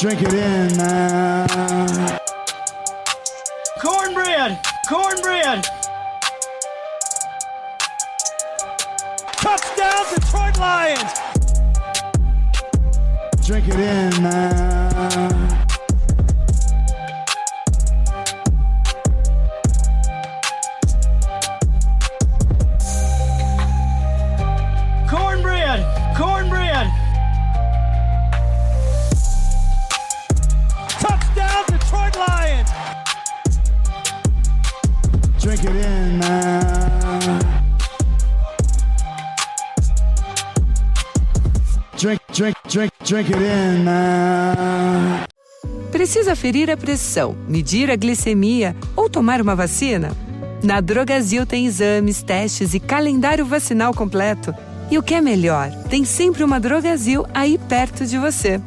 Drink it in, man. Cornbread! Cornbread! Touchdown, Detroit Lions! Drink it in, man. Cornbread! Cornbread! Touchdown, Detroit Lions! Drink it in, man. Drink it in, man. Precisa ferir a pressão, medir a glicemia ou tomar uma vacina? Na Drogasil tem exames, testes e calendário vacinal completo. E o que é melhor, tem sempre uma Drogasil aí perto de você.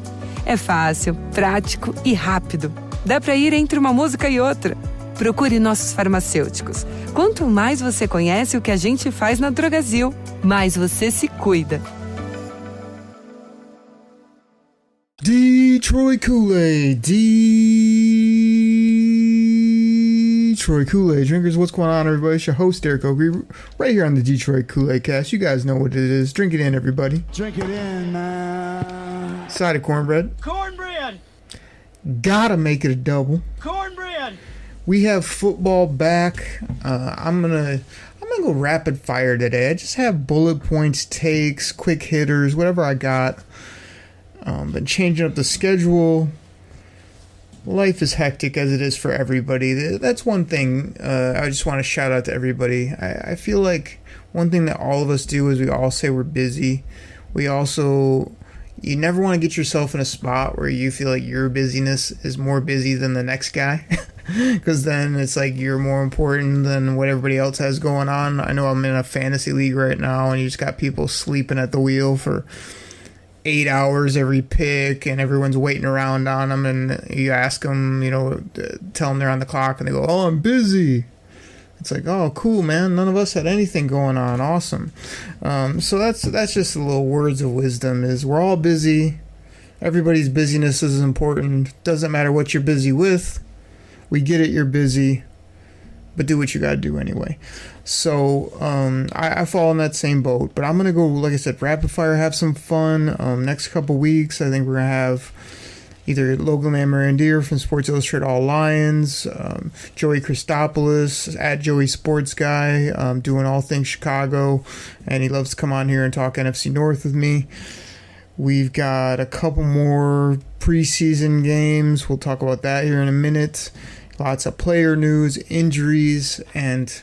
É fácil, prático e rápido. Dá para ir entre uma música e outra. Procure nossos farmacêuticos. Quanto mais você conhece o que a gente faz na Drogasil, mais você se cuida. Detroit Koolaid, Detroit Koolaid drinkers, what's going on, everybody? It's your host, Derek Oakley, right here on the Detroit Koolaid Cast. You guys know what it is. Drink it in, everybody. Drink it in, man. Side of cornbread. Cornbread! Gotta make it a double. Cornbread! We have football back. I'm gonna go rapid fire today. I just have bullet points, takes, quick hitters, whatever I got. Been changing up the schedule. Life is hectic as it is for everybody. That's one thing I just want to shout out to everybody. I feel like one thing that all of us do is we all say we're busy. You never want to get yourself in a spot where you feel like your busyness is more busy than the next guy. Because then it's like you're more important than what everybody else has going on. I know I'm in a fantasy league right now, and you just got people sleeping at the wheel for 8 hours every pick, and everyone's waiting around on them, and you ask them, tell them they're on the clock, and they go, "Oh, I'm busy." It's like, "Oh, cool, man. None of us had anything going on. Awesome." So that's just a little words of wisdom, is we're all busy. Everybody's busyness is important. Doesn't matter what you're busy with. We get it, you're busy, but do what you gotta do anyway. So I fall in that same boat, but I'm gonna go, like I said, rapid fire, have some fun. Next couple weeks, I think we're gonna have either Logan Marandier from Sports Illustrated All Lions, Joey Christopoulos at Joey Sports Guy, doing all things Chicago, and he loves to come on here and talk NFC North with me. We've got a couple more preseason games. We'll talk about that here in a minute. Lots of player news, injuries, and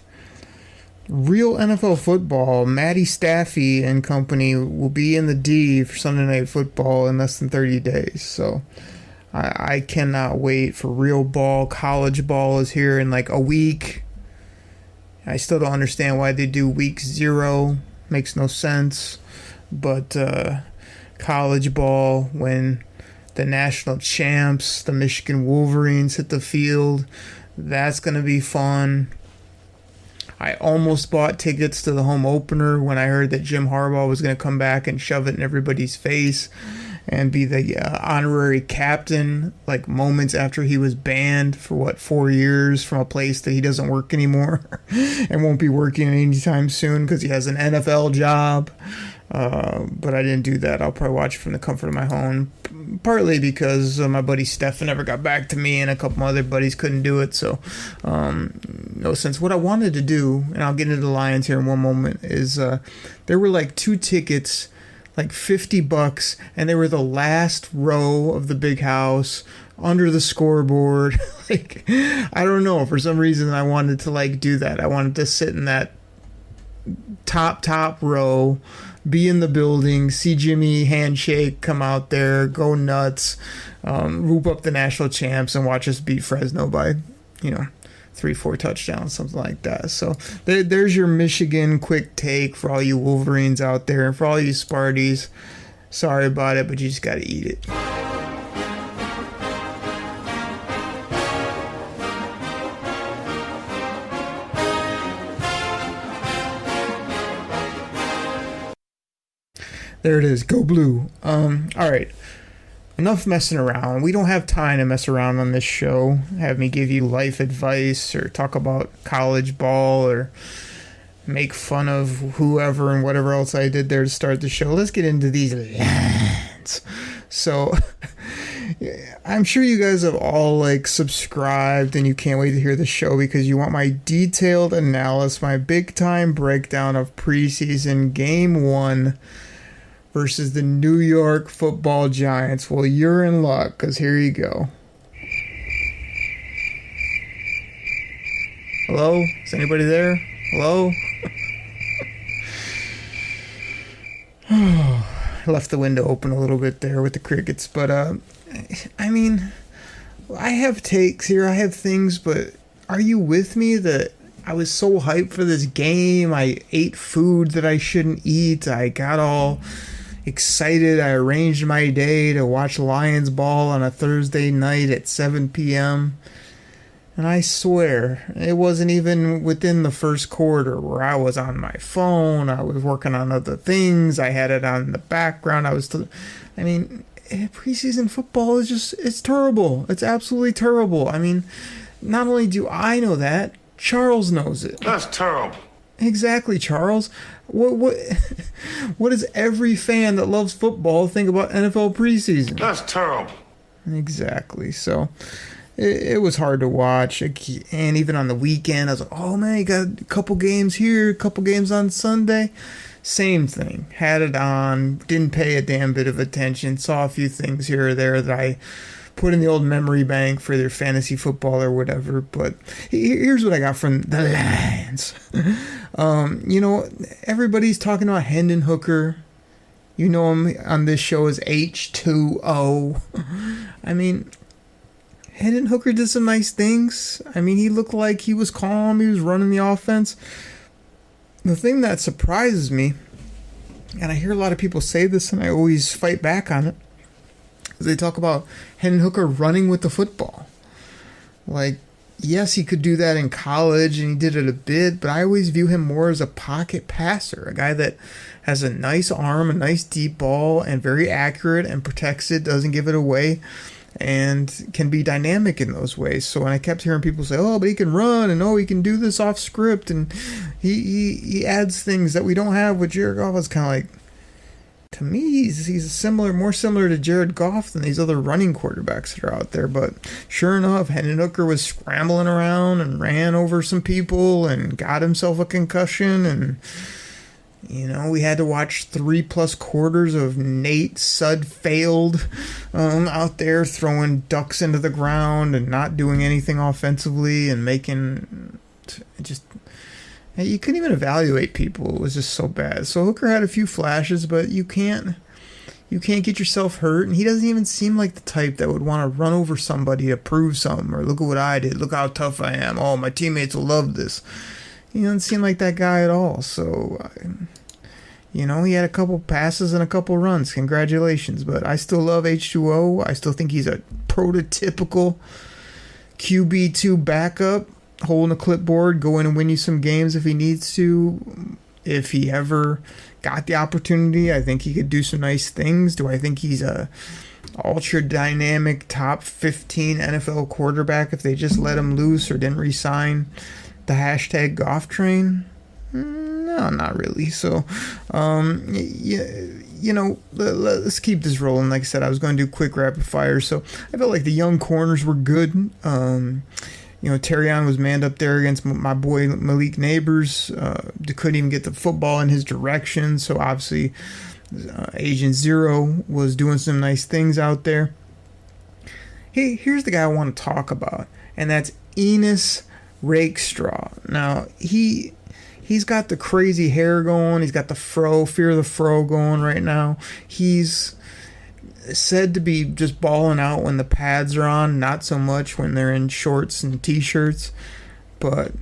real NFL football. Matty Staffy and company will be in the D for Sunday Night Football in less than 30 days. So I cannot wait for real ball. College ball is here in like a week. I still don't understand why they do week 0. Makes no sense. But college ball, when the national champs, the Michigan Wolverines, hit the field, that's going to be fun. I almost bought tickets to the home opener when I heard that Jim Harbaugh was going to come back and shove it in everybody's face and be the honorary captain, like moments after he was banned for 4 years from a place that he doesn't work anymore and won't be working anytime soon because he has an NFL job. But I didn't do that. I'll probably watch it from the comfort of my home, partly because my buddy Stefan never got back to me and a couple other buddies couldn't do it, so no sense. What I wanted to do, and I'll get into the Lions here in one moment, is there were like 2 tickets, like $50, and they were the last row of the big house under the scoreboard. Like, I don't know, for some reason I wanted to like do that. I wanted to sit in that top row, be in the building, see Jimmy handshake, come out there, go nuts, whoop up the national champs, and watch us beat Fresno by 3-4 touchdowns, something like that. So there's your Michigan quick take for all you Wolverines out there, and for all you Sparties. Sorry about it, but you just gotta eat it. There it is. Go blue. All right. enough messing around. We don't have time to mess around on this show. Have me give you life advice or talk about college ball or make fun of whoever and whatever else I did there to start the show. Let's get into these lines. So I'm sure you guys have all like subscribed and you can't wait to hear the show because you want my detailed analysis, my big time breakdown of preseason game 1 versus the New York Football Giants. Well, you're in luck because here you go. Hello? Is anybody there? Hello? I left the window open a little bit there with the crickets, but I mean, I have takes here, I have things, but are you with me that I was so hyped for this game? I ate food that I shouldn't eat. I got all excited. I arranged my day to watch Lions ball on a Thursday night at 7 p.m. And I swear, it wasn't even within the first quarter where I was on my phone. I was working on other things. I had it on the background. Preseason football is just, it's terrible. It's absolutely terrible. I mean, not only do I know that, Charles knows it. That's terrible. Exactly, Charles. What does every fan that loves football think about NFL preseason? That's terrible. Exactly. So it was hard to watch. And even on the weekend, I was like, oh man, you got a couple games here, a couple games on Sunday. Same thing. Had it on, didn't pay a damn bit of attention, saw a few things here or there that I put in the old memory bank for their fantasy football or whatever. But here's what I got from the Lions. Everybody's talking about Hendon Hooker. You know him on this show as H2O. I mean, Hendon Hooker did some nice things. I mean, he looked like he was calm. He was running the offense. The thing that surprises me, and I hear a lot of people say this and I always fight back on it, is they talk about Hendon Hooker running with the football. Like, yes, he could do that in college and he did it a bit, but I always view him more as a pocket passer, a guy that has a nice arm, a nice deep ball, and very accurate and protects it, doesn't give it away, and can be dynamic in those ways. So when I kept hearing people say, oh, but he can run, and oh, he can do this off script, and he adds things that we don't have with Jared Goff, I was kind of like, to me, he's more similar to Jared Goff than these other running quarterbacks that are out there. But sure enough, Hendon Hooker was scrambling around and ran over some people and got himself a concussion. And, we had to watch 3+ quarters of Nate Sudfeld out there throwing ducks into the ground and not doing anything offensively and making just... You couldn't even evaluate people. It was just so bad. So Hooker had a few flashes, but you can't get yourself hurt. And he doesn't even seem like the type that would want to run over somebody to prove something. Or look at what I did. Look how tough I am. Oh, my teammates will love this. He doesn't seem like that guy at all. So, he had a couple passes and a couple runs. Congratulations. But I still love H2O. I still think he's a prototypical QB2 backup. Holding a clipboard, go in and win you some games if he needs to. If he ever got the opportunity, I think he could do some nice things. Do I think he's a ultra dynamic top 15 NFL quarterback if they just let him loose or didn't re-sign the hashtag Goff train? No, not really. So, let's keep this rolling. Like I said, I was going to do quick rapid fire. So I felt like the young corners were good. Terrion was manned up there against my boy Malik Neighbors. They couldn't even get the football in his direction. So obviously, Agent Zero was doing some nice things out there. Hey, here's the guy I want to talk about, and that's Enos Rakestraw. Now, he's got the crazy hair going. He's got the fro, fear of the fro going right now. He's said to be just balling out when the pads are on, not so much when they're in shorts and t-shirts. But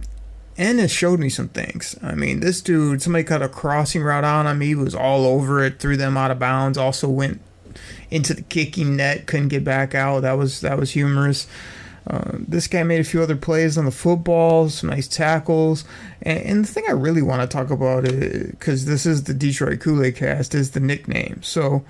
Ennis showed me some things. I mean, this dude, somebody cut a crossing route on him. He was all over it, threw them out of bounds, also went into the kicking net, couldn't get back out. That was humorous. This guy made a few other plays on the football, some nice tackles. And the thing I really want to talk about, because this is the Detroit Koolaid Cast, is the nickname. So,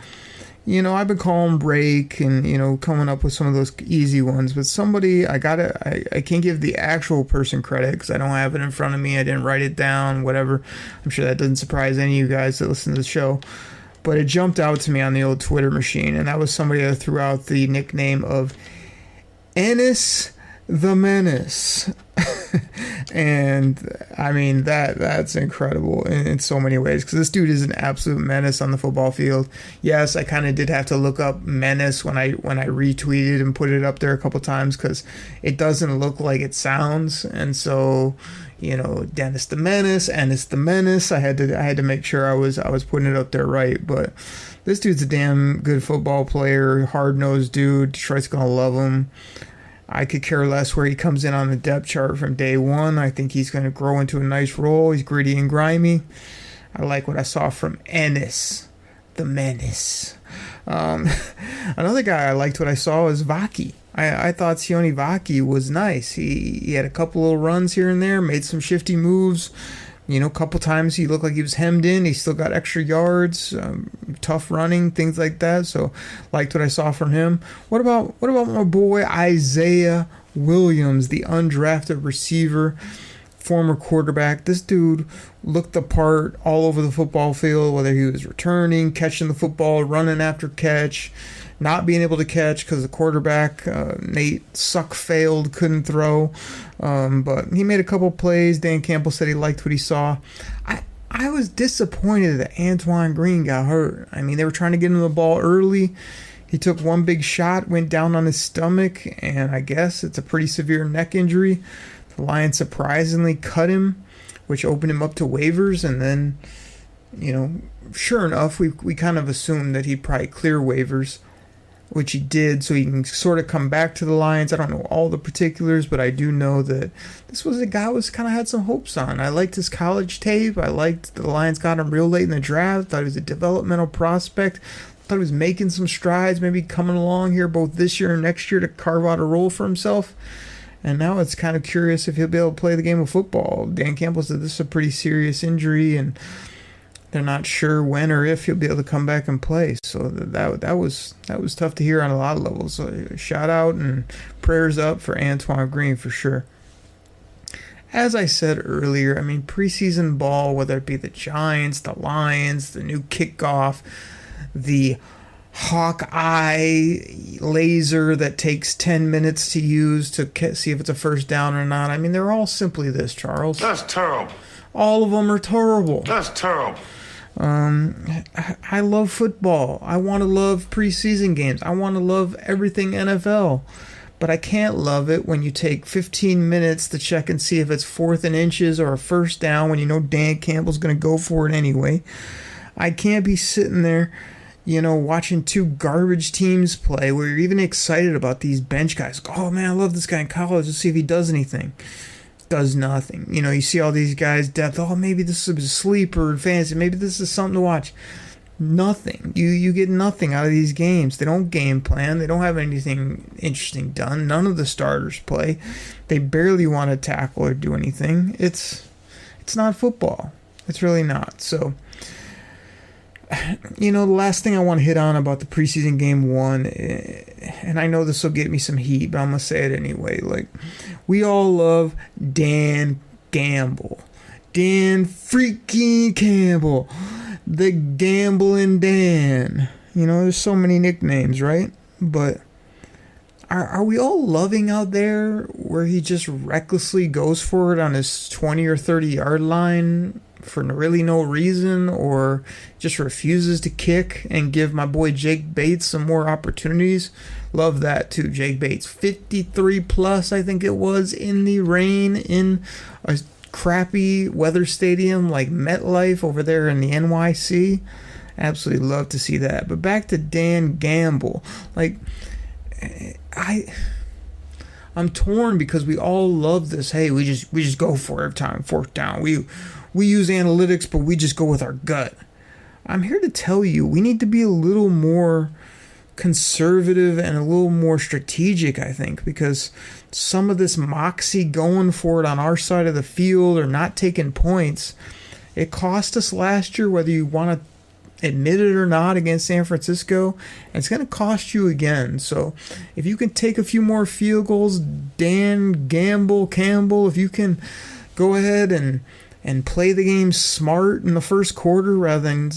I've been calling break and, coming up with some of those easy ones. But somebody, I can't give the actual person credit because I don't have it in front of me. I didn't write it down, whatever. I'm sure that doesn't surprise any of you guys that listen to the show. But it jumped out to me on the old Twitter machine. And that was somebody that threw out the nickname of Ennis the Menace. And I mean that's incredible in so many ways, because this dude is an absolute menace on the football field. Yes, I kind of did have to look up menace when I retweeted and put it up there a couple times, because it doesn't look like it sounds. And so, Dennis the Menace, Ennis the Menace, I had to make sure I was putting it up there right. But this dude's a damn good football player, hard-nosed dude. Detroit's gonna love him. I could care less where he comes in on the depth chart from day one. I think he's going to grow into a nice role. He's gritty and grimy. I like what I saw from Ennis, the Menace. Another guy I liked what I saw was Vaki. I thought Sione Vaki was nice. He had a couple little runs here and there, made some shifty moves. A couple times he looked like he was hemmed in. He still got extra yards, tough running, things like that. So, liked what I saw from him. What about my boy Isaiah Williams, the undrafted receiver, former quarterback? This dude looked the part all over the football field, whether he was returning, catching the football, running after catch, not being able to catch because the quarterback, Nate failed, couldn't throw. But he made a couple plays. Dan Campbell said he liked what he saw. I was disappointed that Antoine Green got hurt. I mean, they were trying to get him the ball early. He took one big shot, went down on his stomach, and I guess it's a pretty severe neck injury. The Lions surprisingly cut him, which opened him up to waivers. And then, sure enough, we kind of assumed that he'd probably clear waivers, which he did, so he can sort of come back to the Lions. I don't know all the particulars, but I do know that this was a guy who kind of had some hopes on. I liked his college tape. I liked the Lions got him real late in the draft. Thought he was a developmental prospect. Thought he was making some strides, maybe coming along here both this year and next year to carve out a role for himself. And now it's kind of curious if he'll be able to play the game of football. Dan Campbell said this is a pretty serious injury, and they're not sure when or if he'll be able to come back and play. So that was tough to hear on a lot of levels. So shout out and prayers up for Antoine Green for sure. As I said earlier, I mean, preseason ball, whether it be the Giants, the Lions, the new kickoff, the Hawkeye laser that takes 10 minutes to use to see if it's a first down or not. I mean, they're all simply this, Charles. That's terrible. All of them are terrible. That's terrible. I love football. I want to love preseason games. I want to love everything NFL. But I can't love it when you take 15 minutes to check and see if it's 4th and inches or a first down when you know Dan Campbell's going to go for it anyway. I can't be sitting there, watching two garbage teams play where you're even excited about these bench guys. Oh, man, I love this guy in college. Let's see if he does anything. Does nothing. You see all these guys depth. Oh, maybe this is a sleeper fantasy. Maybe this is something to watch. Nothing. You get nothing out of these games. They don't game plan. They don't have anything interesting done. None of the starters play. They barely want to tackle or do anything. It's not football. It's really not. So, the last thing I want to hit on about the preseason game one, and I know this will get me some heat, but I'm going to say it anyway. Like, we all love Dan Gamble. Dan freaking Campbell. The Gambling Dan. There's so many nicknames, right? But are we all loving out there where he just recklessly goes for it on his 20 or 30 yard line for really no reason, or just refuses to kick and give my boy Jake Bates some more opportunities? Love that too. Jake Bates, 53 plus, I think it was, in the rain in a crappy weather stadium like MetLife over there in the NYC. Absolutely love to see that. But back to Dan Gamble. Like, I'm torn because we all love this. Hey, we just go for it every time, 4th down. We use analytics, but we just go with our gut. I'm here to tell you, we need to be a little more conservative and a little more strategic, I think, because some of this moxie going for it on our side of the field or not taking points, it cost us last year, whether you want to admit it or not, against San Francisco. And it's going to cost you again. So if you can take a few more field goals, Dan Campbell, if you can go ahead and play the game smart in the first quarter rather than,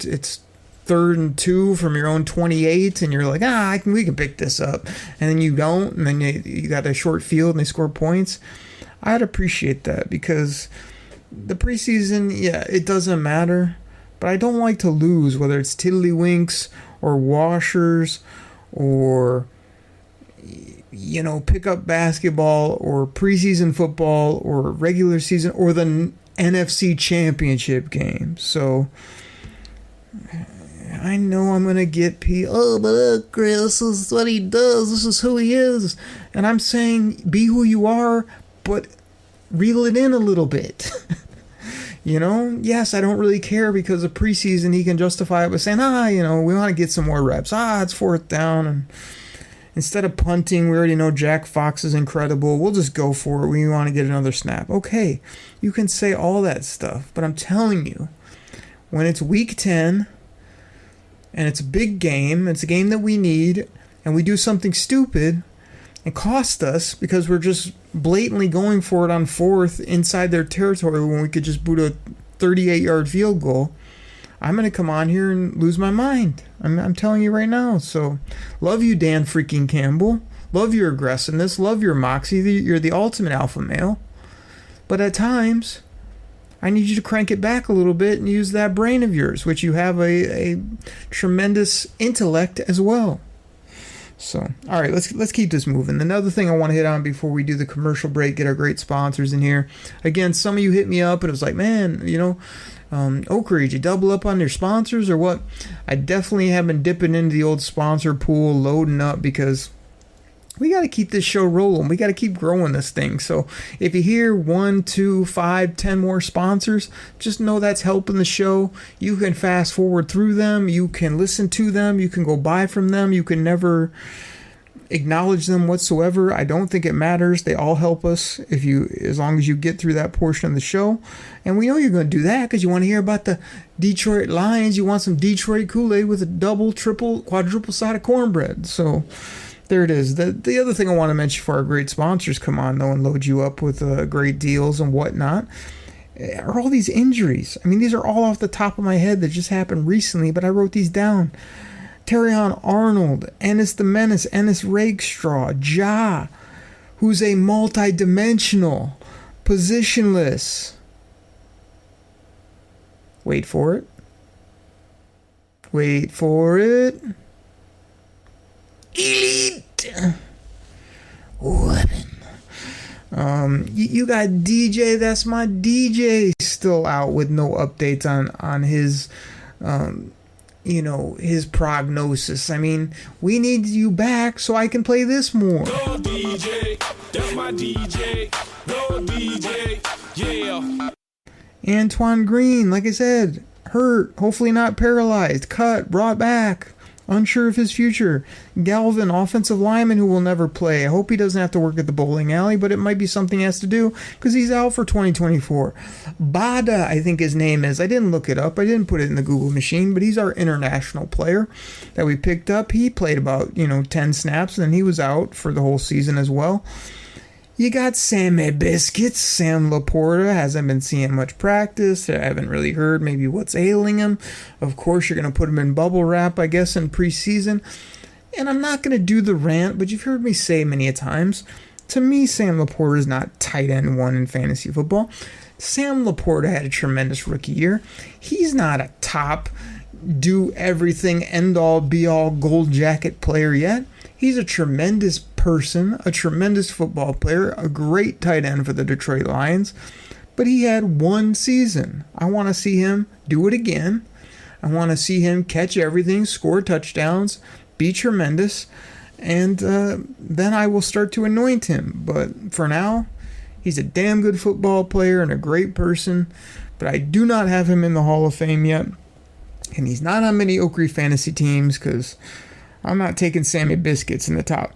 it's 3rd and 2 from your own 28 and you're like, we can pick this up. And then you don't, and then you got a short field and they score points. I'd appreciate that, because the preseason, it doesn't matter. But I don't like to lose, whether it's tiddlywinks or washers or, pickup basketball or preseason football or regular season or the NFC Championship game. So I know I'm going to get but Chris, this is what he does. This is who he is. And I'm saying be who you are, but reel it in a little bit. Yes, I don't really care, because the preseason he can justify it by saying, we want to get some more reps. It's 4th down, and instead of punting, we already know Jack Fox is incredible. We'll just go for it. We want to get another snap. Okay, you can say all that stuff, but I'm telling you, when it's week 10 and it's a big game, it's a game that we need, and we do something stupid and cost us because we're just blatantly going for it on 4th inside their territory when we could just boot a 38-yard field goal, I'm going to come on here and lose my mind. I'm telling you right now. So, love you, Dan freaking Campbell. Love your aggressiveness. Love your moxie. You're the ultimate alpha male. But at times, I need you to crank it back a little bit and use that brain of yours, which you have a tremendous intellect as well. So, all right, let's keep this moving. Another thing I want to hit on before we do the commercial break, get our great sponsors in here. Again, some of you hit me up and it was like, man, Oak Ridge, you double up on your sponsors or what? I definitely have been dipping into the old sponsor pool, loading up, because we got to keep this show rolling. We got to keep growing this thing. So if you hear 1, 2, 5, 10 more sponsors, just know that's helping the show. You can fast forward through them. You can listen to them. You can go buy from them. You can never acknowledge them whatsoever. I don't think it matters. They all help us as long as you get through that portion of the show. And we know you're going to do that because you want to hear about the Detroit Lions. You want some Detroit Koolaid with a double, triple, quadruple side of cornbread. So there it is. The other thing I want to mention for our great sponsors come on, though, and load you up with great deals and whatnot, are all these injuries. I mean, these are all off the top of my head that just happened recently, but I wrote these down. Terrion Arnold, Ennis the Menace, Ennis Rakestraw, Ja, who's a multi-dimensional, positionless. Wait for it. Wait for it. Elite weapon. You got DJ, that's my DJ, still out with no updates on his his prognosis. I mean, we need you back so I can play this more. Go DJ, that's my DJ. Go DJ, yeah. Antoine Green, like I said, hurt, hopefully not paralyzed, cut, brought back. Unsure of his future. Galvin, offensive lineman who will never play. I hope he doesn't have to work at the bowling alley, but it might be something he has to do because he's out for 2024. Bada, I think his name is. I didn't look it up. I didn't put it in the Google machine, but he's our international player that we picked up. He played about, 10 snaps, and then he was out for the whole season as well. You got Sammy Biscuits. Sam Laporta hasn't been seeing much practice. I haven't really heard maybe what's ailing him. Of course, you're going to put him in bubble wrap, I guess, in preseason. And I'm not going to do the rant, but you've heard me say many a times, to me, Sam Laporta is not tight end one in fantasy football. Sam Laporta had a tremendous rookie year. He's not a top, do everything, end all, be all, gold jacket player yet. He's a tremendous person, a tremendous football player, a great tight end for the Detroit Lions, but he had one season. I want to see him do it again. I want to see him catch everything, score touchdowns, be tremendous, and then I will start to anoint him. But for now, he's a damn good football player and a great person, but I do not have him in the Hall of Fame yet, and he's not on many Oak Ridge fantasy teams because I'm not taking Sammy Biscuits in the top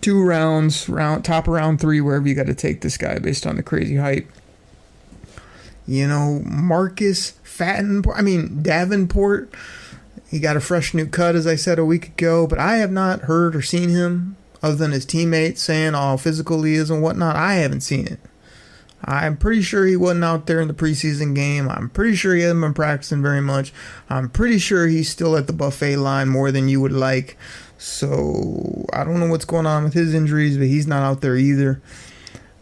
2 rounds, top of round 3, wherever you got to take this guy based on the crazy hype. Davenport, he got a fresh new cut, as I said a week ago, but I have not heard or seen him other than his teammates saying all physical he is and whatnot. I haven't seen it. I'm pretty sure he wasn't out there in the preseason game. I'm pretty sure he hasn't been practicing very much. I'm pretty sure he's still at the buffet line more than you would like. So I don't know what's going on with his injuries, but he's not out there either.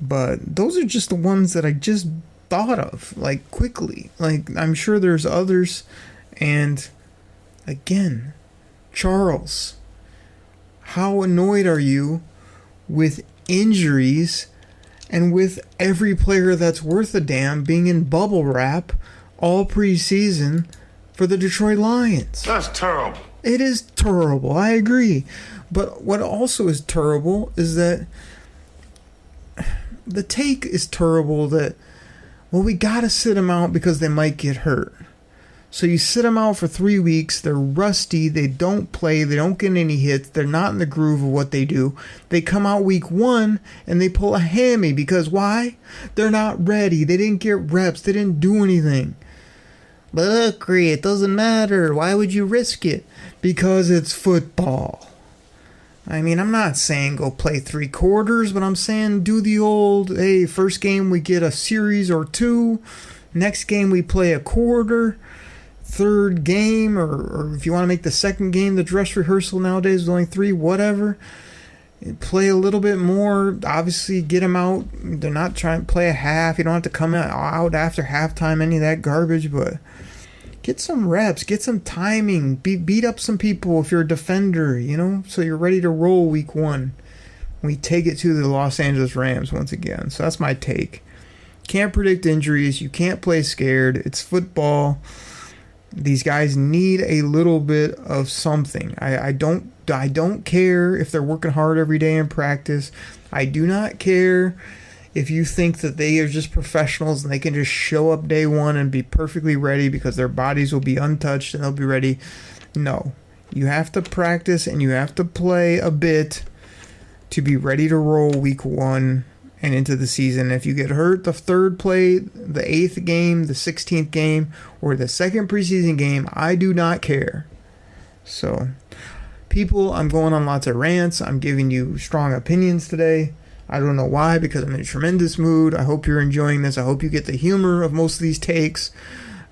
But those are just the ones that I just thought of, like, quickly. Like, I'm sure there's others. And again, Charles, how annoyed are you with injuries and with every player that's worth a damn being in bubble wrap all preseason for the Detroit Lions? That's terrible. It is terrible, I agree. But what also is terrible is that the take is terrible that, well, we gotta sit them out because they might get hurt. So you sit them out for 3 weeks, they're rusty, they don't play, they don't get any hits, they're not in the groove of what they do. They come out week 1 and they pull a hammy because why? They're not ready, they didn't get reps, they didn't do anything. But look, it doesn't matter, why would you risk it? Because it's football. I mean, I'm not saying go play 3 quarters, but I'm saying do the old, hey, first game we get a series or 2, next game we play a quarter, third game, or if you want to make the second game the dress rehearsal nowadays with only 3, whatever. Play a little bit more, obviously get them out. They're not trying to play a half. You don't have to come out after halftime, any of that garbage, but get some reps, get some timing, beat up some people if you're a defender, so you're ready to roll week 1. We take it to the Los Angeles Rams once again. So that's my take. Can't predict injuries. You can't play scared. It's football. These guys need a little bit of something. I don't care if they're working hard every day in practice. I do not care if you think that they are just professionals and they can just show up day 1 and be perfectly ready because their bodies will be untouched and they'll be ready. No. You have to practice and you have to play a bit to be ready to roll week 1 and into the season. If you get hurt the 3rd play, the 8th game, the 16th game, or the 2nd preseason game, I do not care. So, people, I'm going on lots of rants. I'm giving you strong opinions today. I don't know why, because I'm in a tremendous mood. I hope you're enjoying this. I hope you get the humor of most of these takes.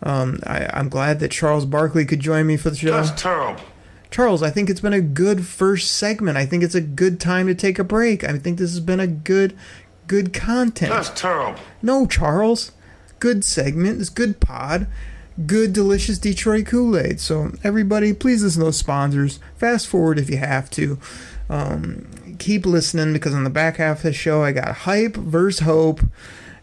I'm glad that Charles Barkley could join me for the show. That's terrible. Charles, I think it's been a good first segment. I think it's a good time to take a break. I think this has been a good content. That's terrible. No, Charles. Good segment. It's good pod. Good, delicious Detroit Kool-Aid. So, everybody, please listen to those sponsors. Fast forward if you have to. Keep listening because on the back half of the show, I got hype versus hope,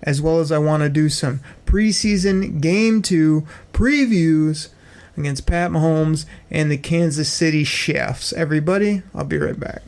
as well as I want to do some preseason Game 2 previews against Pat Mahomes and the Kansas City Chiefs. Everybody, I'll be right back.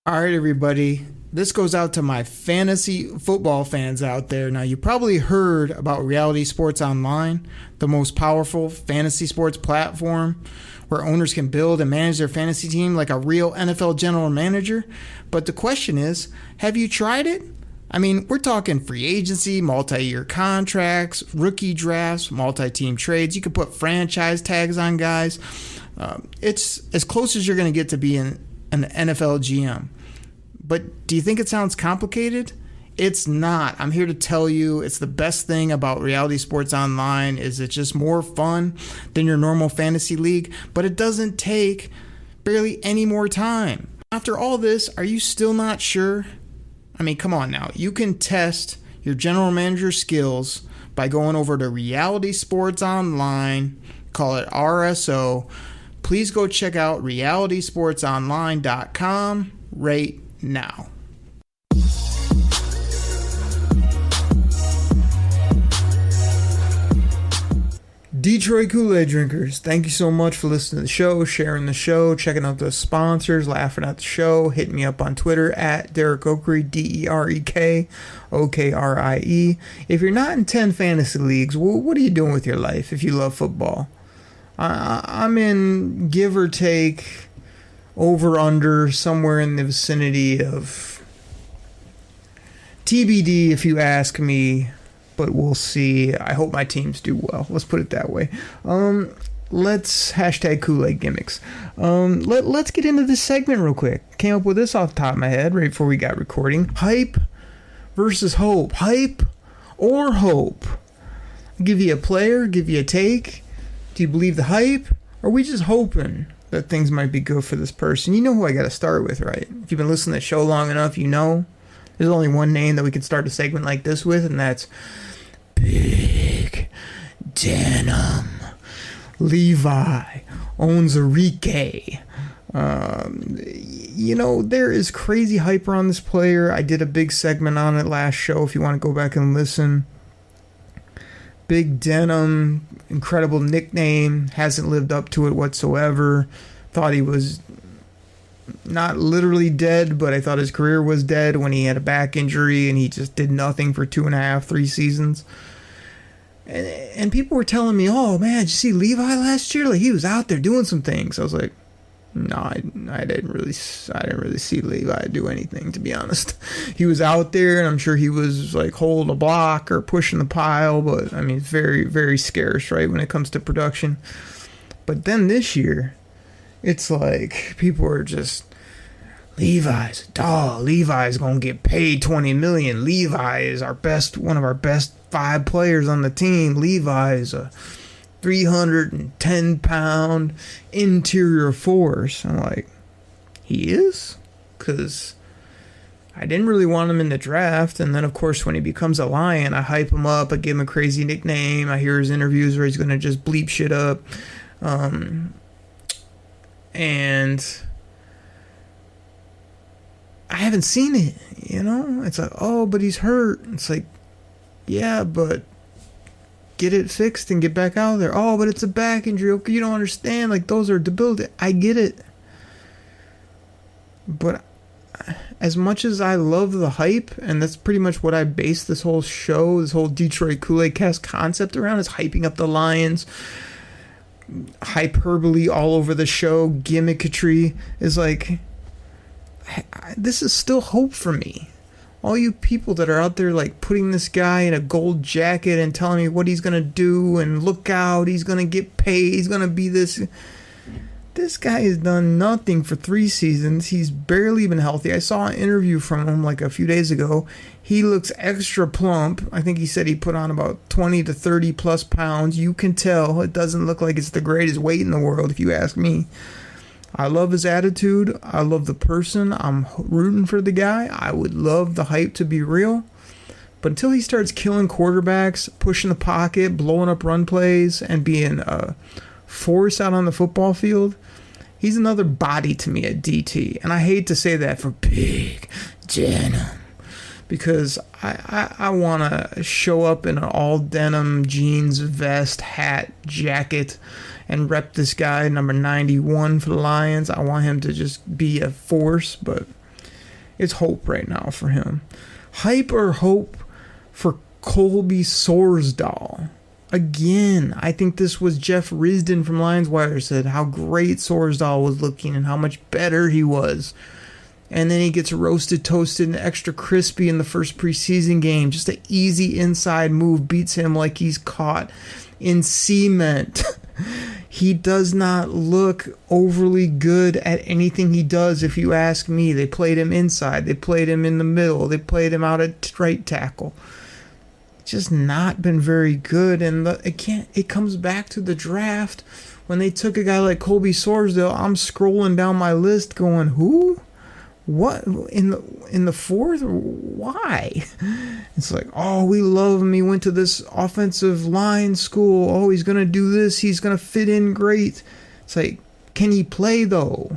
All right, everybody. This goes out to my fantasy football fans out there. Now, you probably heard about Reality Sports Online, the most powerful fantasy sports platform where owners can build and manage their fantasy team like a real NFL general manager. But the question is, have you tried it? I mean, we're talking free agency, multi-year contracts, rookie drafts, multi-team trades. You can put franchise tags on guys. It's as close as you're going to get to being an NFL GM. But do you think it sounds complicated? It's not. I'm here to tell you it's the best thing about Reality Sports Online is it's just more fun than your normal fantasy league, but it doesn't take barely any more time. After all this, are you still not sure? I mean, come on now. You can test your general manager skills by going over to Reality Sports Online, call it RSO. Please go check out realitysportsonline.com right now. Detroit Kool-Aid drinkers, thank you so much for listening to the show, sharing the show, checking out the sponsors, laughing at the show, hitting me up on Twitter at Derek Okrie, DEREK OKRIE. If you're not in 10 fantasy leagues, what are you doing with your life if you love football? I'm in, give or take, over under somewhere in the vicinity of TBD if you ask me, but we'll see. I hope my teams do well. Let's put it that way. Let's hashtag Kool-Aid gimmicks. Let's get into this segment real quick. Came up with this off the top of my head right before we got recording. Hype versus hope. Hype or hope? I'll give you a player, give you a take. Do you believe the hype? Or are we just hoping that things might be good for this person? You know who I got to start with, right? If you've been listening to the show long enough, you know there's only one name that we can start a segment like this with, and that's Big Denim. Levi Onwuzurike. There is crazy hype around this player. I did a big segment on it last show if you want to go back and listen. Big Denim, incredible nickname, hasn't lived up to it whatsoever. Thought he was not literally dead, but I thought his career was dead when he had a back injury and he just did nothing for 2.5, 3 seasons. And people were telling me, oh man, did you see Levi last year? Like, he was out there doing some things. I was like, no, I didn't really see Levi do anything, to be honest. He was out there, and I'm sure he was like holding a block or pushing the pile, but I mean, it's very, very scarce, right, when it comes to production. But then this year, it's like people are just, Levi's a dog. Levi's gonna get paid $20 million. Levi is one of our best 5 players on the team. Levi is a 310-pound interior force. I'm like, he is? Because I didn't really want him in the draft. And then, of course, when he becomes a Lion, I hype him up. I give him a crazy nickname. I hear his interviews where he's going to just bleep shit up. And I haven't seen it, It's like, oh, but he's hurt. It's like, yeah, but get it fixed and get back out there. Oh, but it's a back injury. Okay, you don't understand. Like, those are debilitating. I get it. But as much as I love the hype, and that's pretty much what I base this whole show, this whole Detroit Koolaid Cast concept around, is hyping up the Lions. Hyperbole all over the show, gimmickry, is like, this is still hope for me. All you people that are out there like putting this guy in a gold jacket and telling me what he's going to do and look out, he's going to get paid, he's going to be this. This guy has done nothing for 3 seasons. He's barely been healthy. I saw an interview from him like a few days ago. He looks extra plump. I think he said he put on about 20 to 30 plus pounds. You can tell it doesn't look like it's the greatest weight in the world if you ask me. I love his attitude. I love the person. I'm rooting for the guy. I would love the hype to be real. But until he starts killing quarterbacks, pushing the pocket, blowing up run plays, and being a force out on the football field, he's another body to me at DT. And I hate to say that for Big Denim, because I want to show up in an all denim jeans, vest, hat, jacket, and rep this guy, number 91 for the Lions. I want him to just be a force, but it's hope right now for him. Hype or hope for Colby Sorsdahl? Again, I think this was Jeff Risdon from Lions Wire said how great Sorsdahl was looking and how much better he was. And then he gets roasted, toasted, and extra crispy in the first preseason game. Just an easy inside move beats him like he's caught in cement. He does not look overly good at anything he does, if you ask me. They played him inside. They played him in the middle. They played him out at right tackle. Just not been very good. And it comes back to the draft. When they took a guy like Colby Sorsdahl, I'm scrolling down my list going, who? What? In the 4th? Why? It's like, oh, we love him. He went to this offensive line school. Oh, he's going to do this. He's going to fit in great. It's like, can he play, though?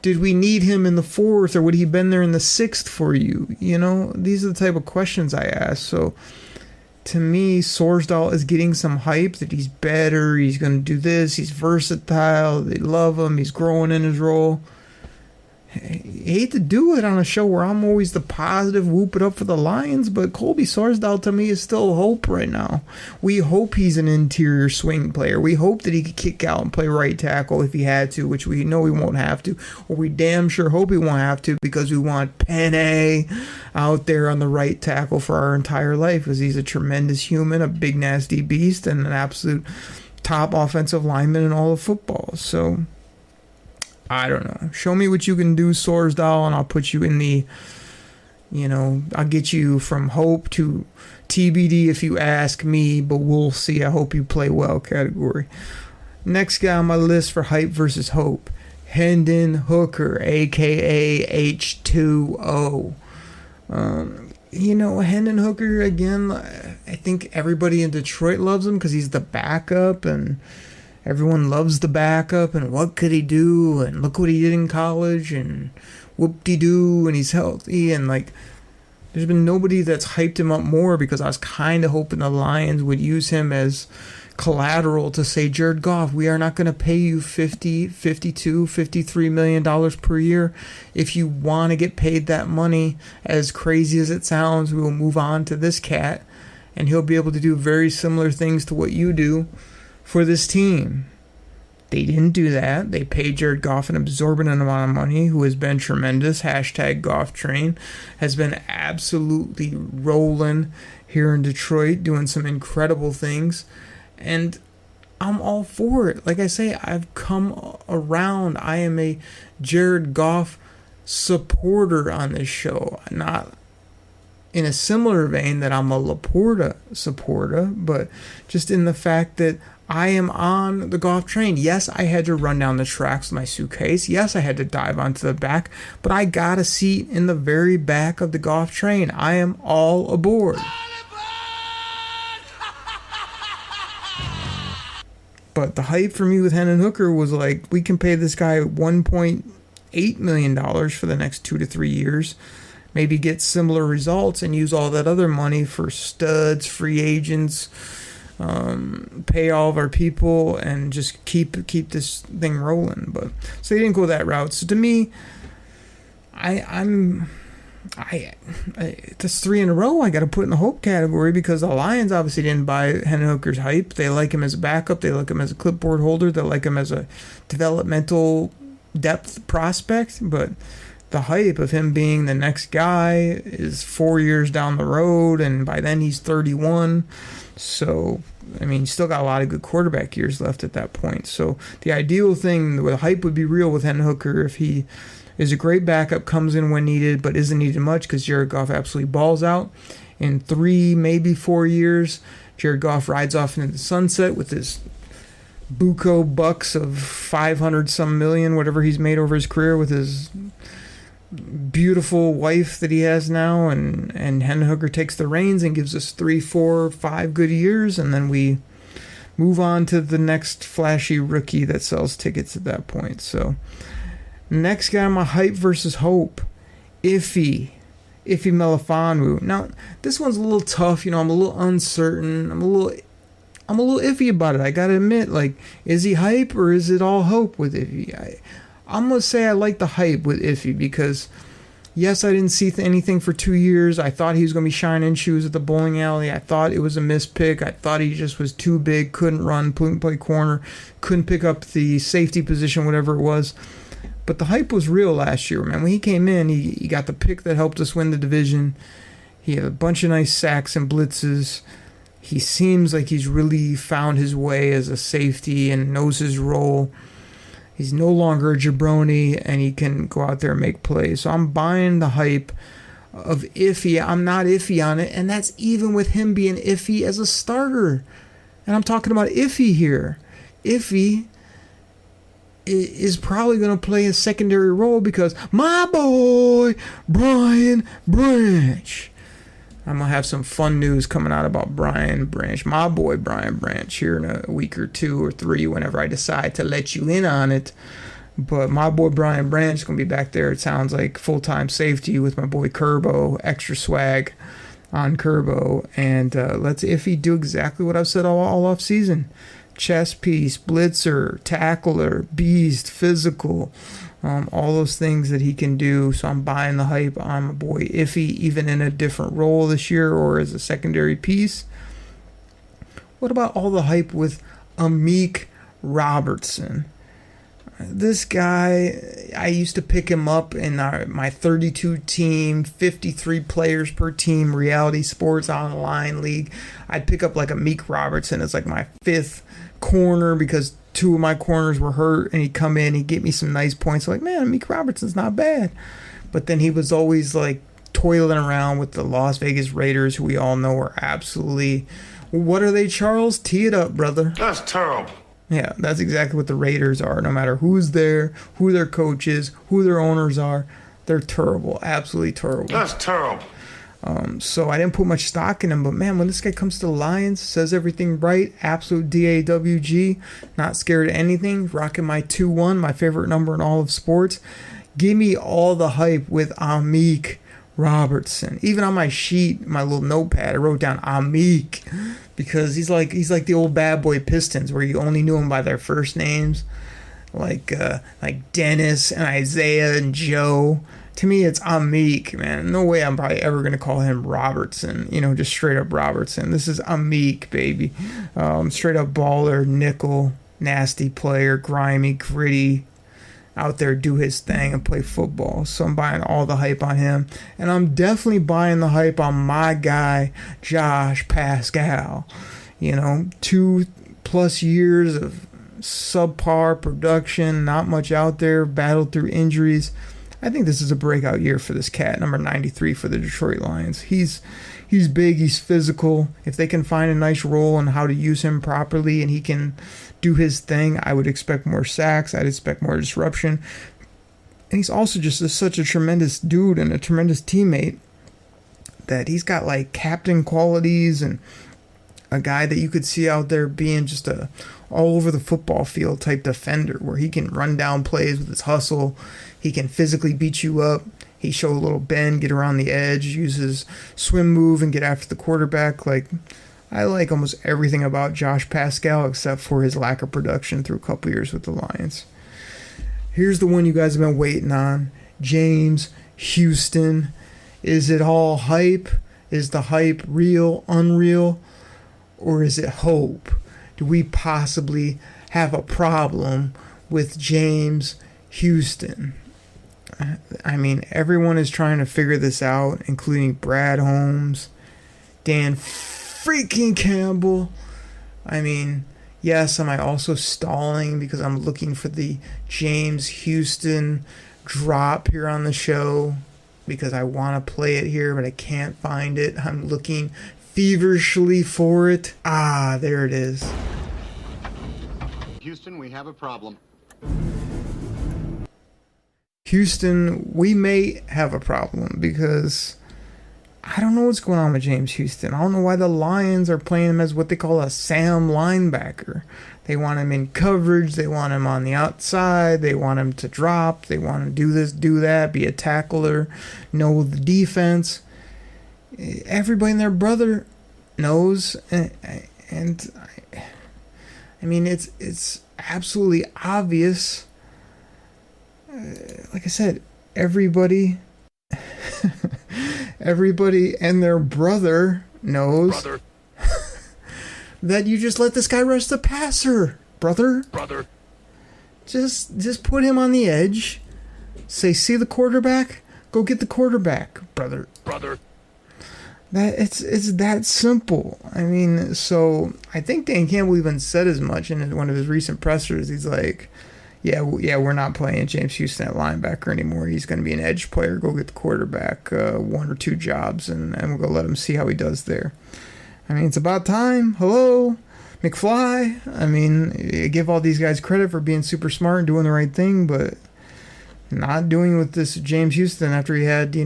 Did we need him in the 4th, or would he have been there in the 6th for you? These are the type of questions I ask. So, to me, Sorsdahl is getting some hype that he's better. He's going to do this. He's versatile. They love him. He's growing in his role. hate to do it on a show where I'm always the positive, whoop it up for the Lions, but Colby Sorsdahl to me is still hope right now. We hope he's an interior swing player. We hope that he could kick out and play right tackle if he had to, which we know he won't have to, or we damn sure hope he won't have to, because we want Penny out there on the right tackle for our entire life, because he's a tremendous human, a big nasty beast, and an absolute top offensive lineman in all of football. So I don't know. Show me what you can do, Sorsdahl, and I'll put you in the, I'll get you from hope to TBD if you ask me, but we'll see. I hope you play well category. Next guy on my list for hype versus hope, Hendon Hooker, a.k.a. H2O. Hendon Hooker, again, I think everybody in Detroit loves him because he's the backup, and everyone loves the backup, and what could he do, and look what he did in college, and whoop-de-doo, and he's healthy, and there's been nobody that's hyped him up more, because I was kind of hoping the Lions would use him as collateral to say, Jared Goff, we are not going to pay you $50, $52, $53 million per year. If you want to get paid that money, as crazy as it sounds, we will move on to this cat, and he'll be able to do very similar things to what you do for this team. They didn't do that. They paid Jared Goff an exorbitant amount of money, who has been tremendous. Hashtag Goff Train has been absolutely rolling here in Detroit, doing some incredible things. And I'm all for it. Like I say, I've come around. I am a Jared Goff supporter on this show. Not in a similar vein that I'm a Laporta supporter, but just in the fact that I am on the Goff train. Yes, I had to run down the tracks with my suitcase. Yes, I had to dive onto the back, but I got a seat in the very back of the Goff train. I am all aboard. But the hype for me with Hendon Hooker was we can pay this guy $1.8 million for the next 2 to 3 years. Maybe get similar results and use all that other money for studs, free agents, pay all of our people, and just keep this thing rolling. But so they didn't go that route. So to me, that's 3 in a row I got to put in the hope category, because the Lions obviously didn't buy Hendon Hooker's hype. They like him as a backup. They like him as a clipboard holder. They like him as a developmental depth prospect. But the hype of him being the next guy is 4 years down the road, and by then he's 31. So, he's still got a lot of good quarterback years left at that point. So the ideal thing where the hype would be real with Hendon Hooker, if he is a great backup, comes in when needed, but isn't needed much because Jared Goff absolutely balls out. In 3, maybe 4 years, Jared Goff rides off into the sunset with his buco bucks of 500-some million, whatever he's made over his career, with his beautiful wife that he has now, and Hendon Hooker takes the reins and gives us 3, 4, 5 good years, and then we move on to the next flashy rookie that sells tickets at that point. So next guy on my hype versus hope, Iffy Melifonwu. Now this one's a little tough. I'm a little uncertain. I'm a little iffy about it. I gotta admit, is he hype or is it all hope with Iffy? I'm going to say I like the hype with Iffy because, yes, I didn't see anything for 2 years. I thought he was going to be shining shoes at the bowling alley. I thought it was a mispick. I thought he just was too big, couldn't run, couldn't play corner, couldn't pick up the safety position, whatever it was. But the hype was real last year, man. When he came in, he got the pick that helped us win the division. He had a bunch of nice sacks and blitzes. He seems like he's really found his way as a safety and knows his role. He's no longer a jabroni, and he can go out there and make plays. So I'm buying the hype of Iffy. I'm not iffy on it, and that's even with him being iffy as a starter. And I'm talking about Iffy here. Iffy is probably going to play a secondary role because my boy, Brian Branch. I'm going to have some fun news coming out about Brian Branch, my boy Brian Branch, here in a week or 2 or 3 whenever I decide to let you in on it. But my boy Brian Branch is going to be back there, it sounds like, full-time safety with my boy Kerbo, extra swag on Kerbo. And let's Iffy do exactly what I've said all off season. Chess piece, blitzer, tackler, beast, physical, all those things that he can do. So I'm buying the hype on my boy Iffy, even in a different role this year or as a secondary piece. What about all the hype with Amik Robertson? This guy, I used to pick him up in my 32 team, 53 players per team reality sports online league. I'd pick up like Amik Robertson as like my fifth corner because two of my corners were hurt, and he'd come in, he'd get me some nice points. Like, man, Amik Robertson's not bad. But then he was always like toiling around with the Las Vegas Raiders, who we all know are absolutely, what are they, Charles? Tee it up, brother. That's terrible. Yeah, that's exactly what the Raiders are. No matter who's there, who their coach is, who their owners are, they're terrible. Absolutely terrible. That's terrible. So I didn't put much stock in him. But, man, when this guy comes to the Lions, says everything right, absolute DAWG, not scared of anything, rocking my 2-1, my favorite number in all of sports. Give me all the hype with Amik Robertson. Even on my sheet, my little notepad, I wrote down Amik because he's like the old bad boy Pistons where you only knew him by their first names, like Dennis and Isaiah and Joe. To me, it's Amik, man. No way I'm probably ever gonna call him Robertson. Just straight up Robertson. This is Amik, baby. Straight up baller, nickel, nasty player, grimy, gritty. Out there, do his thing and play football. So I'm buying all the hype on him. And I'm definitely buying the hype on my guy, Josh Pascal. 2+ years of subpar production, not much out there, battled through injuries. I think this is a breakout year for this cat, number 93 for the Detroit Lions. He's big, he's physical. If they can find a nice role on how to use him properly and he can do his thing, I would expect more sacks. I'd expect more disruption. And he's also just such a tremendous dude and a tremendous teammate that he's got like captain qualities and a guy that you could see out there being just a all over the football field type defender where he can run down plays with his hustle. He can physically beat you up. He showed a little bend, get around the edge, use his swim move, and get after the quarterback. I like almost everything about Josh Pascal except for his lack of production through a couple years with the Lions. Here's the one you guys have been waiting on. James Houston. Is it all hype? Is the hype real, unreal? Or is it hope? Do we possibly have a problem with James Houston? I mean, everyone is trying to figure this out, including Brad Holmes, Dan freaking Campbell. I mean, yes, am I also stalling because I'm looking for the James Houston drop here on the show because I want to play it here, but I can't find it. I'm looking feverishly for it. Ah, there it is. Houston, we have a problem. Houston, we may have a problem because I don't know what's going on with James Houston. I don't know why the Lions are playing him as what they call a Sam linebacker. They want him in coverage. They want him on the outside. They want him to drop. They want him to do this, do that, be a tackler, know the defense. Everybody and their brother knows. And I mean, it's absolutely obvious. Like I said, everybody and their brother knows that you just let this guy rush the passer, brother. Just put him on the edge. Say, see the quarterback? Go get the quarterback, brother. That it's that simple. I mean, so I think Dan Campbell even said as much in one of his recent pressers. He's like, yeah, we're not playing James Houston at linebacker anymore. He's going to be an edge player. Go get the quarterback, 1 or 2 jobs, and we're going to let him see how he does there. I mean, it's about time. Hello, McFly. I mean, give all these guys credit for being super smart and doing the right thing, but not doing it with this James Houston after he had,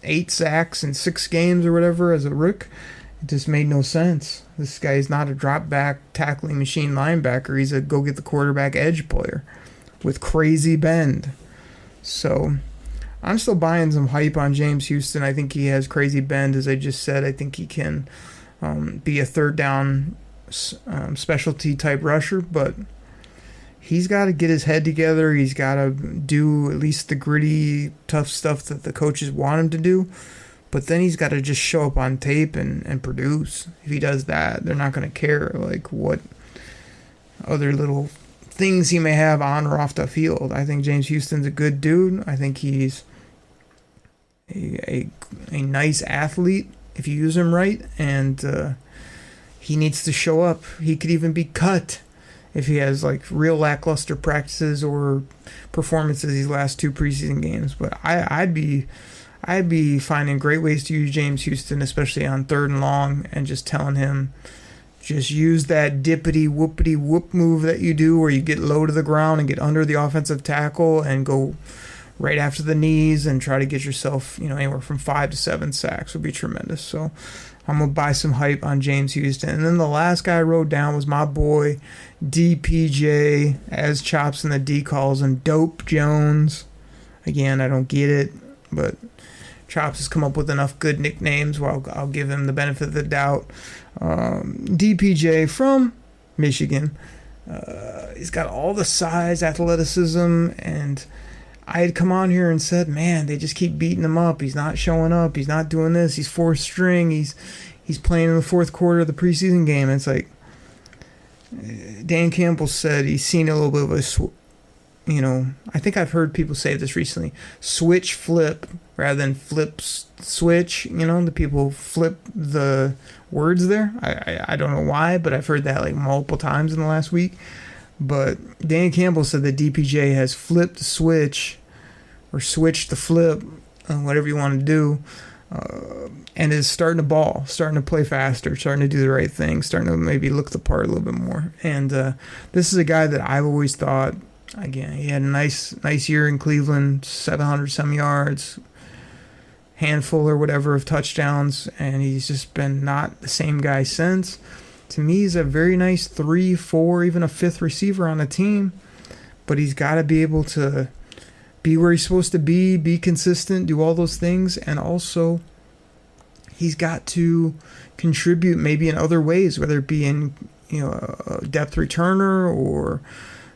8 sacks in 6 games or whatever as a rook. It just made no sense. This guy is not a drop back tackling machine linebacker. He's a go get the quarterback edge player with crazy bend. So I'm still buying some hype on James Houston. I think he has crazy bend, as I just said. I think he can be a third down specialty type rusher, but he's got to get his head together. He's got to do at least the gritty, tough stuff that the coaches want him to do. But then he's got to just show up on tape and produce. If he does that, they're not going to care like what other little things he may have on or off the field. I think James Houston's a good dude. I think he's a nice athlete if you use him right, and he needs to show up. He could even be cut if he has like real lackluster practices or performances these last 2 preseason games. But I'd be finding great ways to use James Houston, especially on 3rd and long, and just telling him, just use that dippity whoopity whoop move that you do where you get low to the ground and get under the offensive tackle and go right after the knees and try to get yourself, anywhere from 5 to 7 sacks would be tremendous. So I'm going to buy some hype on James Houston. And then the last guy I wrote down was my boy DPJ, as Chops in the D calls him, Dope Jones. Again, I don't get it, but Chops has come up with enough good nicknames where I'll give him the benefit of the doubt. DPJ from Michigan. He's got all the size, athleticism, and I had come on here and said, man, they just keep beating him up. He's not showing up. He's not doing this. He's 4th string. He's playing in the 4th quarter of the preseason game. And it's like Dan Campbell said he's seen a little bit of a, I think I've heard people say this recently, switch flip rather than flip switch. The people flip the words there. I don't know why, but I've heard that like multiple times in the last week. But Dan Campbell said that DPJ has flipped the switch or switched the flip, whatever you want to do, and is starting to ball, starting to play faster, starting to do the right thing, starting to maybe look the part a little bit more. And this is a guy that I've always thought, again, he had a nice year in Cleveland, 700 some yards, handful or whatever of touchdowns, and he's just been not the same guy since. To me, he's a very nice 3, 4, even a 5th receiver on the team, but he's got to be able to be where he's supposed to be consistent, do all those things, and also he's got to contribute maybe in other ways, whether it be in a depth returner or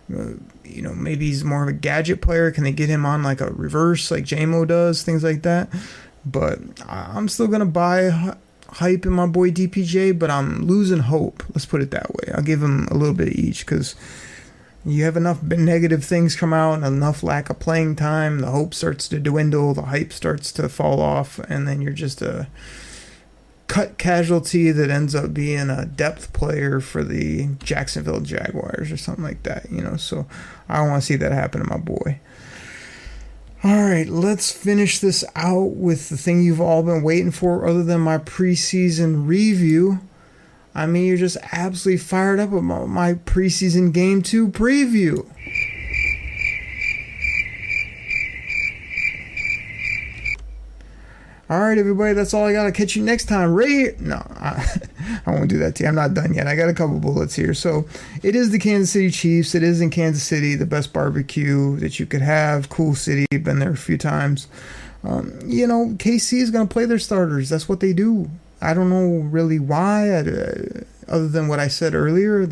maybe he's more of a gadget player. Can they get him on like a reverse like JMO does, things like that? But I'm still gonna buy hype in my boy DPJ, but I'm losing hope. Let's put it that way. I'll give him a little bit of each because you have enough negative things come out and enough lack of playing time, the hope starts to dwindle, the hype starts to fall off, and then you're just a cut casualty that ends up being a depth player for the Jacksonville Jaguars or something like that, so I don't want to see that happen to my boy. All right, let's finish this out with the thing you've all been waiting for other than my preseason review. I mean, you're just absolutely fired up about my preseason Game 2 preview. All right, everybody, that's all I got. I'll catch you next time. No, I won't do that to you. I'm not done yet. I got a couple bullets here. So it is the Kansas City Chiefs. It is in Kansas City, the best barbecue that you could have. Cool city. Been there a few times. KC is going to play their starters. That's what they do. I don't know really why, other than what I said earlier.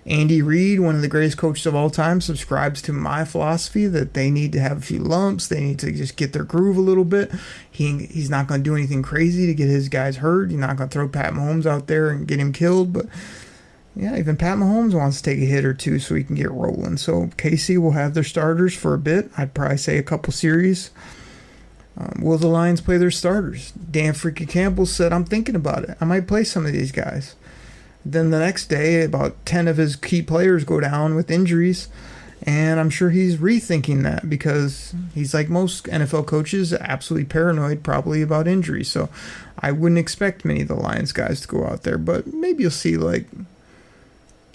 Andy Reid, one of the greatest coaches of all time, subscribes to my philosophy that they need to have a few lumps. They need to just get their groove a little bit. He's not going to do anything crazy to get his guys hurt. He's not going to throw Pat Mahomes out there and get him killed. But, yeah, even Pat Mahomes wants to take a hit or two so he can get rolling. So KC will have their starters for a bit. I'd probably say a couple series. Will the Lions play their starters? Dan freaking Campbell said, I'm thinking about it. I might play some of these guys. Then the next day, about 10 of his key players go down with injuries, and I'm sure he's rethinking that because he's like most NFL coaches, absolutely paranoid probably about injuries. So I wouldn't expect many of the Lions guys to go out there, but maybe you'll see like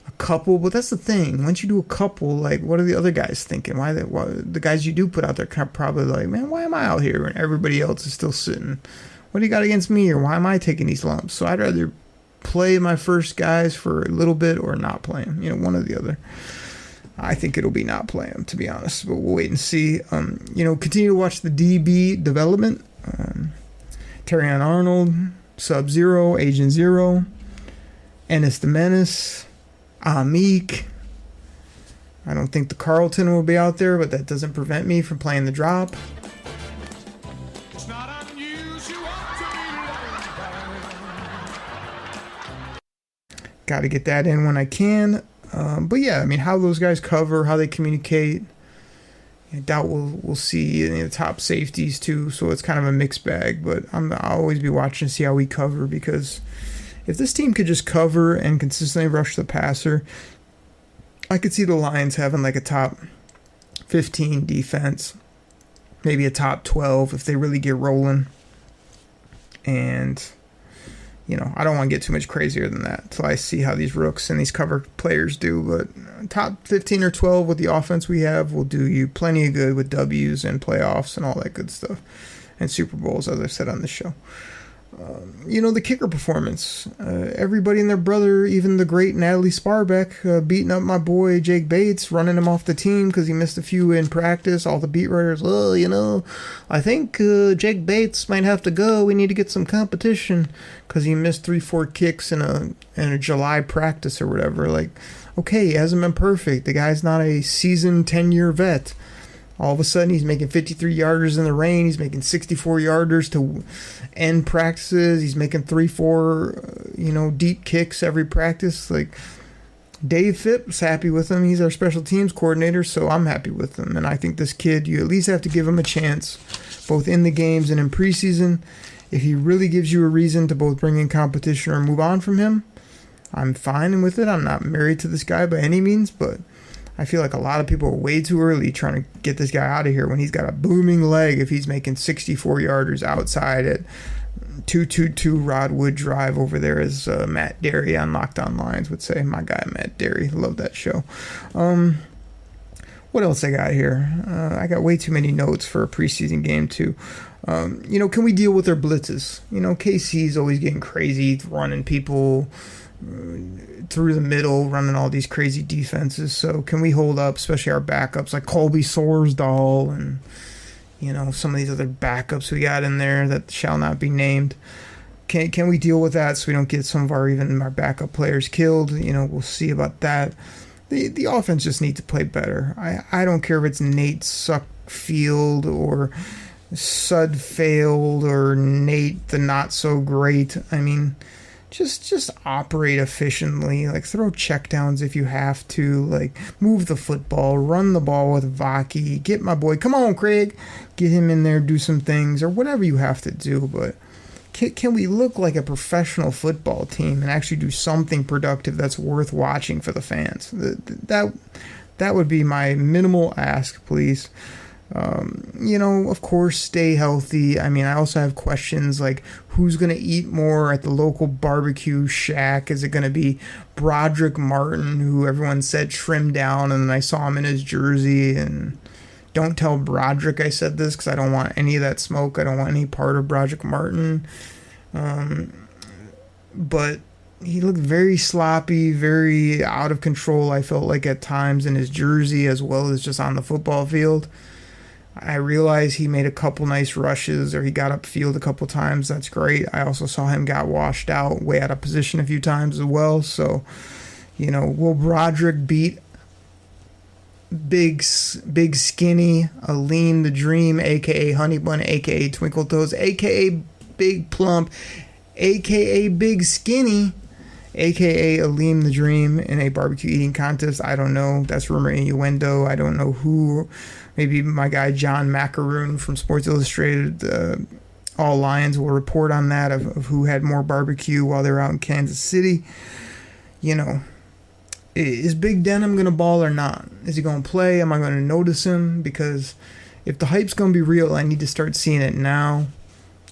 a couple. But that's the thing. Once you do a couple, like what are the other guys thinking? Why the guys you do put out there probably like, man, why am I out here when everybody else is still sitting? What do you got against me, or why am I taking these lumps? So I'd rather play my first guys for a little bit or not play them, one or the other. I think it'll be not play them, to be honest, but we'll wait and see. Continue to watch the DB development. Terrion Arnold, Sub-Zero, Agent Zero, Ennis the Menace, Amik, I don't think the Carlton will be out there, but that doesn't prevent me from playing the drop. It's not unusual to be Got to get that in when I can. But yeah, I mean, how those guys cover, how they communicate, I doubt we'll see any of the top safeties too, so it's kind of a mixed bag. But I'll always be watching to see how we cover, because if this team could just cover and consistently rush the passer, I could see the Lions having like a top 15 defense, maybe a top 12 if they really get rolling. And, you know, I don't want to get too much crazier than that until I see how these rooks and these cover players do. But top 15 or 12 with the offense we have will do you plenty of good with W's and playoffs and all that good stuff. And Super Bowls, as I said on the show. You know, the kicker performance. Everybody and their brother, even the great Natalie Sparbeck, beating up my boy Jake Bates, running him off the team because he missed a few in practice. All the beat writers, well, you know, I think Jake Bates might have to go. We need to get some competition because he missed 3-4 kicks in a July practice or whatever. Like, okay, he hasn't been perfect. The guy's not a seasoned 10-year vet. All of a sudden, he's making 53-yarders in the rain. He's making 64-yarders to end practices. He's making 3-4, deep kicks every practice. Like, Dave Phipps happy with him. He's our special teams coordinator, so I'm happy with him. And I think this kid, you at least have to give him a chance, both in the games and in preseason. If he really gives you a reason to both bring in competition or move on from him, I'm fine with it. I'm not married to this guy by any means, but I feel like a lot of people are way too early trying to get this guy out of here when he's got a booming leg if he's making 64-yarders outside at 222 Rodwood Drive over there, as Matt Derry on Locked On Lions would say. My guy, Matt Derry. Love that show. What else I got here? I got way too many notes for a preseason game, too. Can we deal with their blitzes? KC's always getting crazy, running people through the middle, running all these crazy defenses. So can we hold up, especially our backups like Colby Sorsdahl and some of these other backups we got in there that shall not be named? Can we deal with that so we don't get some of our backup players killed? We'll see about that. The offense just needs to play better. I don't care if it's Nate Suckfield or Sudfailed or Nate the not so great. I mean, just operate efficiently. Like, throw checkdowns if you have to. Like, move the football, run the ball with Vaki, get my boy, come on Craig, get him in there, do some things or whatever you have to do. But can we look like a professional football team and actually do something productive that's worth watching for the fans? That would be my minimal ask, please. Of course, stay healthy. I mean, I also have questions like, who's going to eat more at the local barbecue shack? Is it going to be Broderick Martin, who everyone said trimmed down, and then I saw him in his jersey? And don't tell Broderick I said this, because I don't want any of that smoke. I don't want any part of Broderick Martin. But he looked very sloppy, very out of control, I felt like, at times in his jersey as well as just on the football field. I realize he made a couple nice rushes, or he got upfield a couple times. That's great. I also saw him got washed out, way out of position a few times as well. So, will Broderick beat big skinny Aleem the Dream, a.k.a. Honey Bun, a.k.a. Twinkle Toes, a.k.a. Big Plump, a.k.a. Big Skinny, a.k.a. Aleem the Dream, in a barbecue eating contest? I don't know. That's rumor innuendo. I don't know who. Maybe my guy John Macaroon from Sports Illustrated, All Lions, will report on that, of who had more barbecue while they were out in Kansas City. Is Big Denham going to ball or not? Is he going to play? Am I going to notice him? Because if the hype's going to be real, I need to start seeing it now.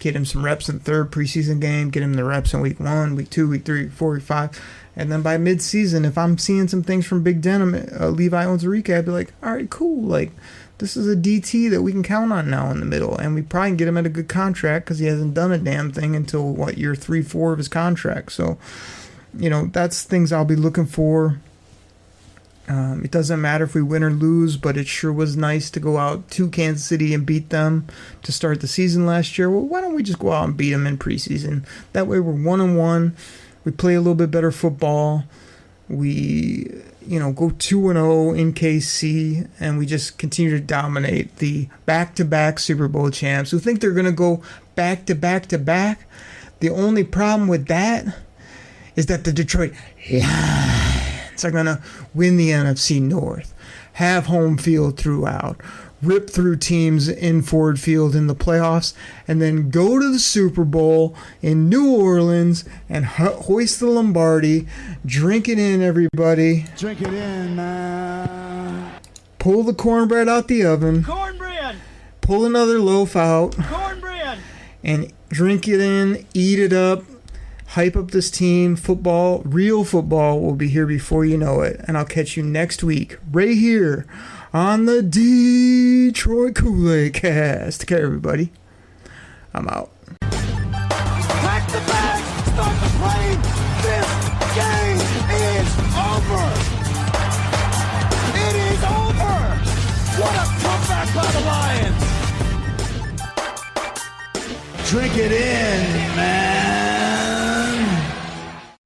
Get him some reps in the third preseason game. Get him the reps in week 1, week 2, week 3, week 4, week 5. And then by mid-season, if I'm seeing some things from Big Denham, Levi Onwuzurike, I'd be like, all right, cool. Like, this is a DT that we can count on now in the middle. And we probably can get him at a good contract because he hasn't done a damn thing until, year 3, 4 of his contract. So, that's things I'll be looking for. It doesn't matter if we win or lose, but it sure was nice to go out to Kansas City and beat them to start the season last year. Well, why don't we just go out and beat them in preseason? That way we're 1-1. We play a little bit better football. we, go 2-0 in KC, and we just continue to dominate the back-to-back Super Bowl champs who think they're going to go back-to-back-to-back. The only problem with that is that the Detroit Lions are going to win the NFC North, have home field throughout, rip through teams in Ford Field in the playoffs, and then go to the Super Bowl in New Orleans and hoist the Lombardi. Drink it in, everybody. Drink it in, man. Pull the cornbread out the oven. Cornbread. Pull another loaf out. Cornbread. And drink it in, eat it up, hype up this team. Football, real football, will be here before you know it. And I'll catch you next week, right here on the Detroit Koolaid Cast. Okay, everybody. I'm out. Pack the bags, start the plane. This game is over. It is over. What a comeback by the Lions. Drink it in, man.